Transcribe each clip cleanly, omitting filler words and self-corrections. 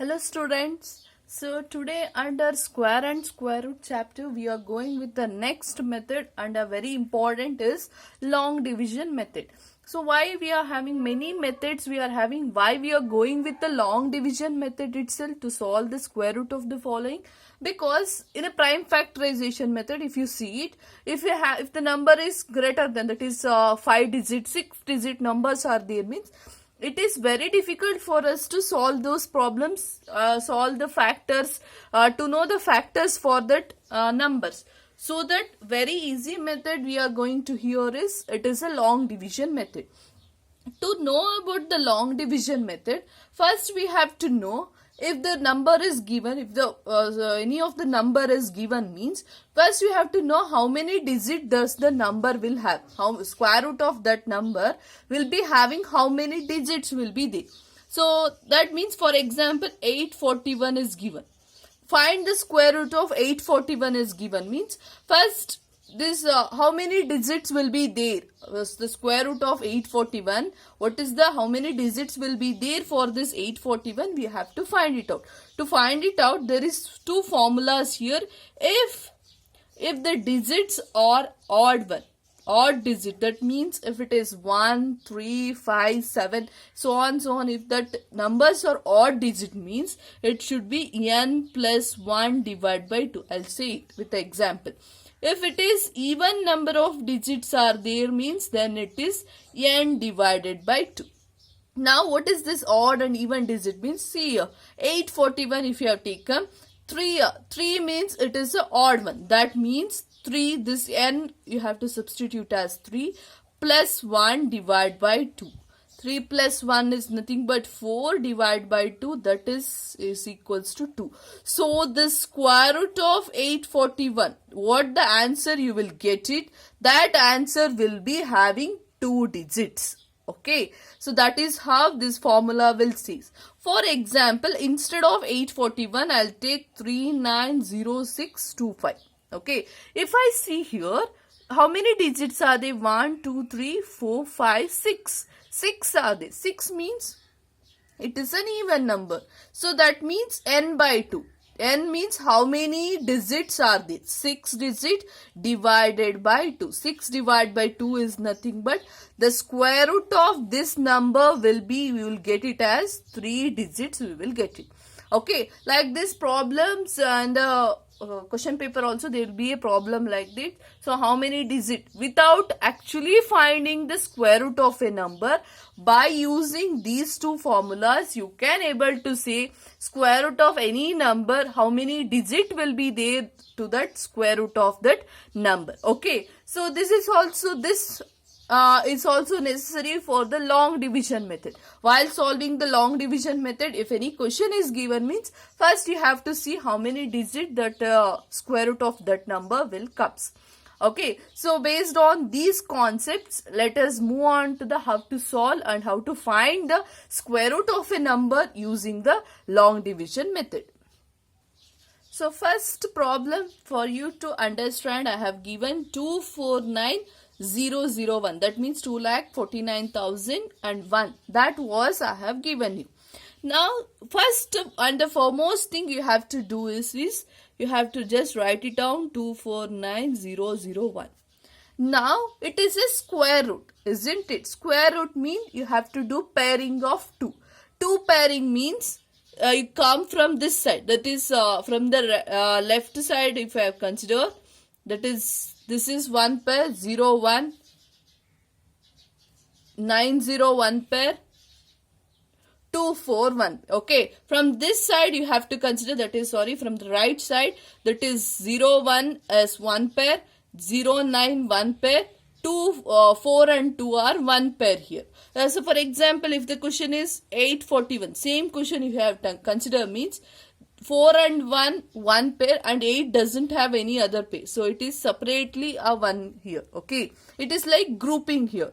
Hello students. So today under square and square root chapter we are going with the next method, and a very important is long division method. So why we are having many methods why we are going with the long division method itself to solve the square root of the following? Because in a prime factorization method, if you see it, if the number is greater than, that is 5 digit 6 digit numbers are there, means it is very difficult for us to solve those problems, solve the factors, to know the factors for that numbers. So that very easy method we are going to hear is, it is a long division method. To know about the long division method, first we have to know if the number is given, if the any of the number is given, means first you have to know how many digits does the number will have, how square root of that number will be having, how many digits will be there. So that means, for example, 841 is given. Find the square root of 841 is given, means first this how many digits will be there, the square root of 841, what is the how many digits will be there for this 841, we have to find it out. To find it out, there is two formulas here. If the digits are odd digit, that means if it is 1, 3, 5, 7, so on, if that numbers are odd digit, means it should be n plus 1 divided by 2. I'll say it with the example. If it is even number of digits are there, means then it is n divided by 2. Now what is this odd and even digit means? See here, 841 if you have taken 3 means it is an odd one. That means 3, this n you have to substitute as 3 plus 1 divided by 2. 3 plus 1 is nothing but 4 divided by 2, that is equals to 2. So the square root of 841, what the answer you will get it, that answer will be having 2 digits. Okay, so that is how this formula will say. For example, instead of 841, I'll take 390625. Okay, if I see here, how many digits are they? 1, 2, 3, 4, 5, 6. 6 are there. 6 means it is an even number. So that means n by 2. N means how many digits are there? 6 digit divided by 2. 6 divided by 2 is nothing but the square root of this number will be, we will get it as 3 digits, we will get it. Okay, like this problems and question paper also, there will be a problem like this. So how many digits, without actually finding the square root of a number, by using these two formulas you can able to say square root of any number, how many digit will be there to that square root of that number. Okay, so this is also it's also necessary for the long division method. While solving the long division method, if any question is given, means first you have to see how many digits that square root of that number will comes. Okay, so based on these concepts, let us move on to the how to solve and how to find the square root of a number using the long division method. So first problem for you to understand, I have given 249,001. That means 2,49,001. That was I have given you. Now first and the foremost thing you have to do is you have to just write it down, 249,001. Now it is a square root, isn't it? Square root means you have to do pairing of 2. 2 pairing means you come from this side, that is from the left side. If I have considered, that is, this is 1 pair, 0 1, 9 0 1 pair, 2 4 1. Okay, from this side you have to consider, that is from the right side, that is 0 1 as 1 pair, 0 9 1 pair, 2 4 and 2 are 1 pair here. So for example, if the question is 841, same question you have to consider, means 4 and 1 pair, and 8 doesn't have any other pair, so it is separately a 1 here. Okay, it is like grouping here.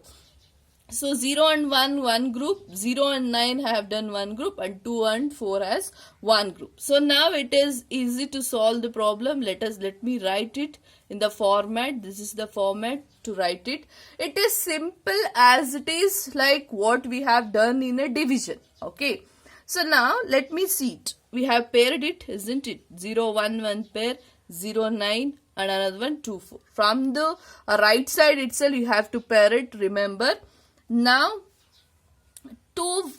So 0 and 1 group, 0 and 9 have done 1 group, and 2 and 4 as 1 group. So now it is easy to solve the problem. Let me write it in the format. This is the format to write it. It is simple as it is like what we have done in a division. Okay, So now let me see it. We have paired it, isn't it? 0, 1, 1 pair, 0, 9 and another one 2, 4. From the right side itself you have to pair it, remember. Now 2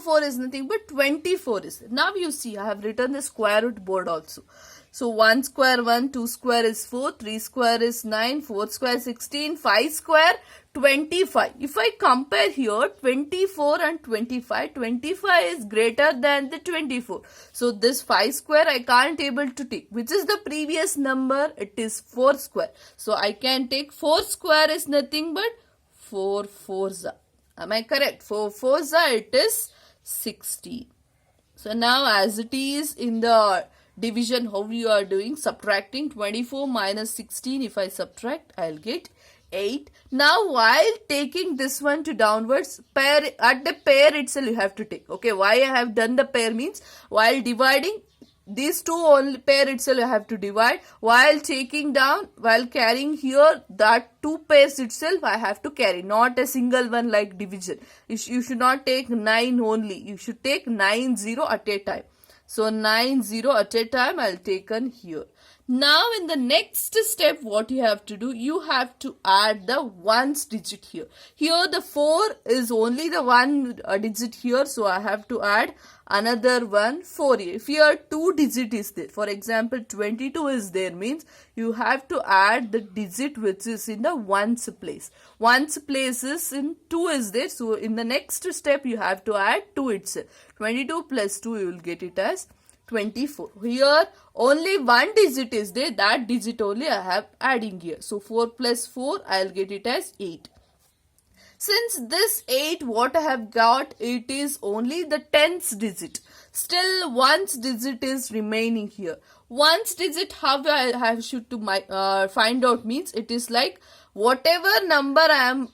4 is nothing but 24 is. Now you see I have written the square root board also. So 1 square 1, 2 square is 4, 3 square is 9, 4 square 16, 5 square 25. If I compare here 24 and 25, 25 is greater than the 24. So this 5 square I can't able to take. Which is the previous number? It is 4 square. So I can take 4 square is nothing but 4 fours. Am I correct? 4 fours it is 16. So now as it is in the division, how you are doing? Subtracting 24 minus 16. If I subtract, I'll get 8. Now while taking this one to downwards, pair at the pair itself you have to take. Okay, why I have done the pair means while dividing these two only pair itself you have to divide. While taking down, while carrying here that 2 pairs itself I have to carry, not a single one like division. You should not take 9 only. You should take 9 0 at a time. So 9 0 at a time I'll take on here. Now in the next step what you have to do, you have to add the ones digit here. Here the 4 is only the one digit here, so I have to add another one 4 here. If here 2 digit is there, for example 22 is there, means you have to add the digit which is in the ones place. Ones place is in 2 is there, so in the next step you have to add 2 itself. 22 plus 2 you will get it as 24. Here only one digit is there, that digit only I have adding here. So 4 plus 4 I'll get it as 8. Since this 8 what I have got, it is only the 10th digit. Still ones digit is remaining here. Ones digit how I have should to find out means it is like whatever number I am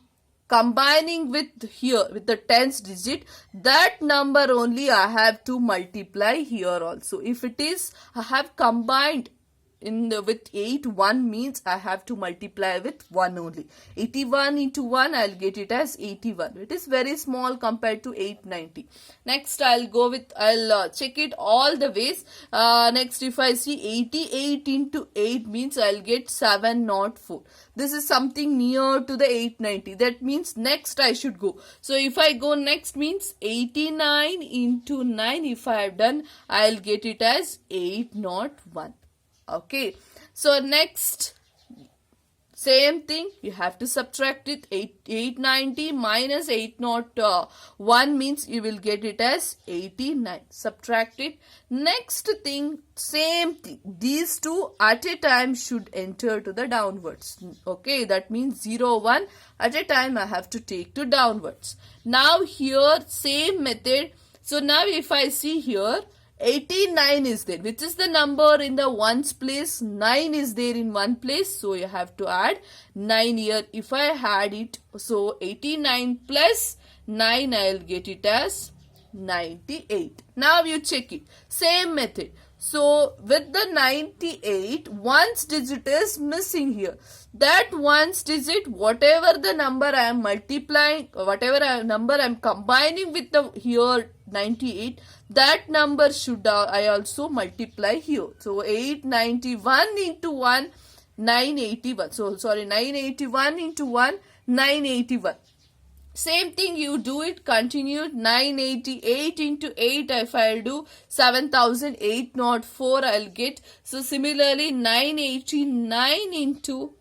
combining with here with the 10th digit, that number only I have to multiply here also. If it is I have combined in the, with 8 1 means I have to multiply with 1 only. 81 into 1 I'll get it as 81. It is very small compared to 890. Next I'll go with, I'll check it all the ways. Next if I see 88 into 8 means I'll get 704. This is something near to the 890. That means next I should go. So if I go next means 89 into 9 if I have done, I'll get it as 801. Okay, so next same thing, you have to subtract it. 890 minus 801 means you will get it as 89. Subtract it. Next thing, same thing, these two at a time should enter to the downwards. Okay, that means 0 1 at a time I have to take to downwards. Now here same method. So now if I see here 89 is there, which is the number in the ones place. 9 is there in one place, so you have to add 9 here. If I add it, so 89 plus 9 I'll get it as 98. Now you check it, same method. So with the 98, ones digit is missing here. That ones digit, whatever the number I am multiplying, whatever number I am combining with the here 98, that number should I also multiply here. So 891 into 1, 981. So sorry, 981 into 1, 981. Same thing you do it, continued. 988 into 8 if I'll do 7804 I'll get. So similarly 989 into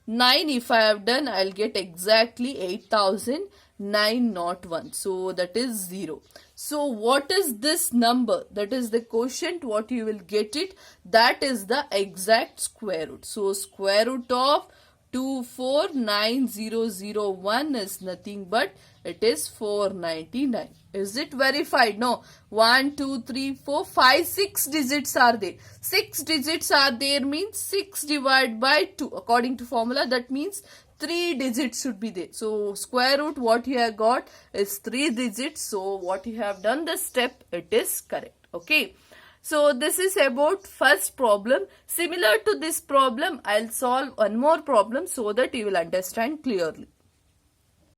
9 if I have done, I'll get exactly 8901. So that is 0. So what is this number? That is the quotient what you will get it. That is the exact square root. So square root of 249001 is nothing but it is 499. Is it verified? No. 1, 2, 3, 4, 5, 6 digits are there. 6 digits are there means 6 divided by 2. According to formula, that means 3 digits should be there. So square root what you have got is 3 digits. So what you have done the step, it is correct. Okay. So this is about first problem. Similar to this problem, I'll solve one more problem so that you will understand clearly.